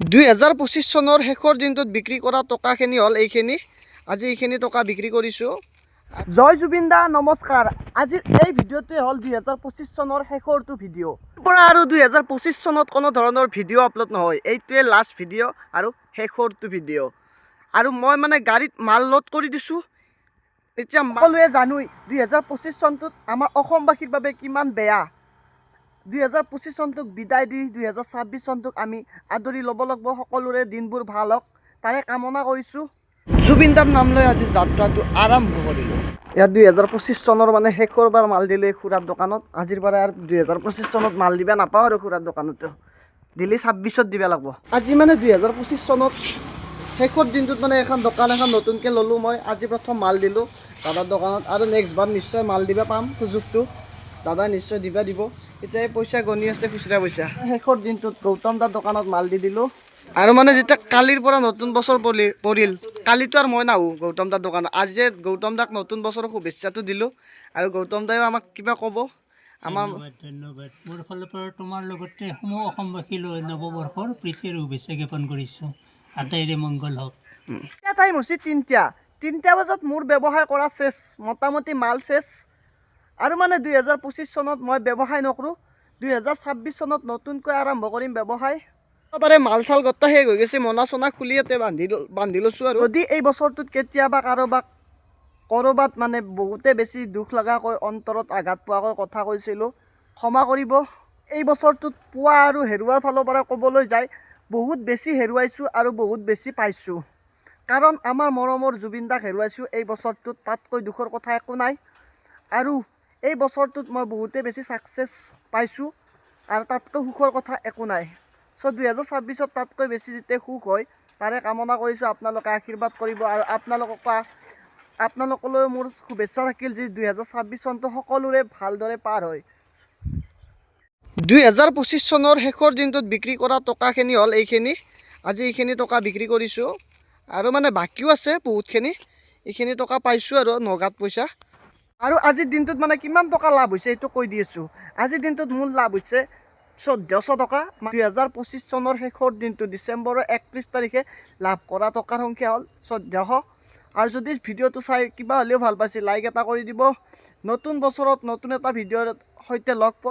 2025 চনৰ শেষৰ দিনটোত বিক্ৰী কৰা টকাখিনি হ'ল এইখিনি। আজি এইখিনি টকা বিক্ৰী কৰিছোঁ। জয় জুবিন দা, নমস্কাৰ। আজিৰ এই ভিডিঅ'টোৱে হ'ল 2025 চনৰ শেষৰটো ভিডিঅ'। পৰা আৰু 2025 চনত কোনো ধৰণৰ ভিডিঅ' আপলোড নহয়। এইটোৱে লাষ্ট ভিডিঅ' আৰু শেষৰটো ভিডিঅ'। আৰু মই মানে গাড়ীত মাল লোড কৰি দিছোঁ। এতিয়া সকলোৱে জানোই 2025 চনটোত আমাৰ অসমবাসীৰ বাবে কিমান বেয়া। 2025 চনটোক বিদায় দি 2026 চনটোক আমি আদৰি ল'ব লাগিব। সকলোৰে দিনবোৰ ভাল হওক তাৰে কামনা কৰিছোঁ। জুবিন দাৰ নাম লৈ আজি যাত্ৰাটো আৰম্ভ কৰিলোঁ। ইয়াত 2025 চনৰ মানে শেষৰবাৰ মাল দিলোঁ এই খুৰাৰ দোকানত। আজিৰ পৰা আৰু 2025 চনত মাল দিবা নাপাওঁ আৰু খুৰাৰ দোকানতো দিলে 26ত দিবা লাগিব। আজি মানে 2025 চনত শেষৰ দিনটোত মানে এখন নতুনকৈ ল'লোঁ মই। আজি প্ৰথম মাল দিলোঁ দাদাৰ দোকানত আৰু নেক্সট বাৰ নিশ্চয় মাল দিবা পাম সুযোগটো। দাদা নিশ্চয় দিব। এতিয়া পইচা গণি আছে, খুচৰা পইচা। শেষৰ দিনটোত গৌতম দাৰ দোকানত মাল দি দিলোঁ। আৰু মানে যেতিয়া কালিৰ পৰা নতুন বছৰ পৰিল, কালিতো আৰু মই নাহোঁ গৌতম দাৰ দোকানত। আজি যে গৌতম দাক নতুন বছৰৰ শুভেচ্ছাটো দিলোঁ আৰু গৌতম দায়ো আমাক কিবা ক'ব। ধন্যবাদ। মোৰ ফালৰ পৰা তোমাৰ লগতে সমূহ অসমবাসীলৈ নৱবৰ্ষৰ প্ৰীতি আৰু শুভেচ্ছা জ্ঞাপন কৰিছোঁ। আটাইৰে মংগল হওক। এতিয়া টাইম হৈছে 3টা বজাত মোৰ ব্যৱসায় কৰা চেছ, মোটামুটি মাল চেছ। আৰু মানে 2025 চনত মই ব্যৱসায় নকৰোঁ। 2026 চনত নতুনকৈ আৰম্ভ কৰিম ব্যৱসায়। তাৰে মাল চাল গোটেই শেষ হৈ গৈছে, মনা চনা খুলি ইয়াতে বান্ধি লৈছোঁ। আৰু যদি এই বছৰটোত কেতিয়াবা ক'ৰবাত মানে বহুতে বেছি দুখ লগাকৈ অন্তৰত আঘাত পোৱাকৈ কথা কৈছিলোঁ, ক্ষমা কৰিব। এই বছৰটোত পোৱা আৰু হেৰুৱাৰ ফালৰ পৰা ক'বলৈ যায় বহুত বেছি হেৰুৱাইছোঁ আৰু বহুত বেছি পাইছোঁ। কাৰণ আমাৰ মৰমৰ জুবিন দাক হেৰুৱাইছোঁ এই বছৰটোত। তাতকৈ দুখৰ কথা একো নাই। আৰু এই বছৰটোত মই বহুতেই বেছি ছাকচেছ পাইছোঁ আৰু তাতকৈ সুখৰ কথা একো নাই। চ' 2026ত তাতকৈ বেছি যেতিয়া সুখ হয় তাৰে কামনা কৰিছোঁ। আপোনালোকে আশীৰ্বাদ কৰিব আৰু আপোনালোকলৈ মোৰ শুভেচ্ছা থাকিল যে 2026 চনটো সকলোৰে ভালদৰে পাৰ হয়। 2025 চনৰ শেষৰ দিনটোত বিক্ৰী কৰা টকাখিনি হ'ল এইখিনি। আজি এইখিনি টকা বিক্ৰী কৰিছোঁ আৰু মানে বাকীও আছে বহুতখিনি। এইখিনি টকা পাইছোঁ আৰু নগদ পইচা। আৰু আজিৰ দিনটোত মানে কিমান টকা লাভ হৈছে এইটো কৈ দি আছোঁ। আজিৰ দিনটোত মোৰ লাভ হৈছে 1400 টকা। 2025 চনৰ শেষৰ দিনটো ডিচেম্বৰৰ 31 তাৰিখে লাভ কৰা টকাৰ সংখ্যা হ'ল 1400। আৰু যদি ভিডিঅ'টো চাই কিবা হ'লেও ভাল পাইছে লাইক এটা কৰি দিব। নতুন বছৰত নতুন এটা ভিডিঅ'ৰ সৈতে লগ পোৱাৰ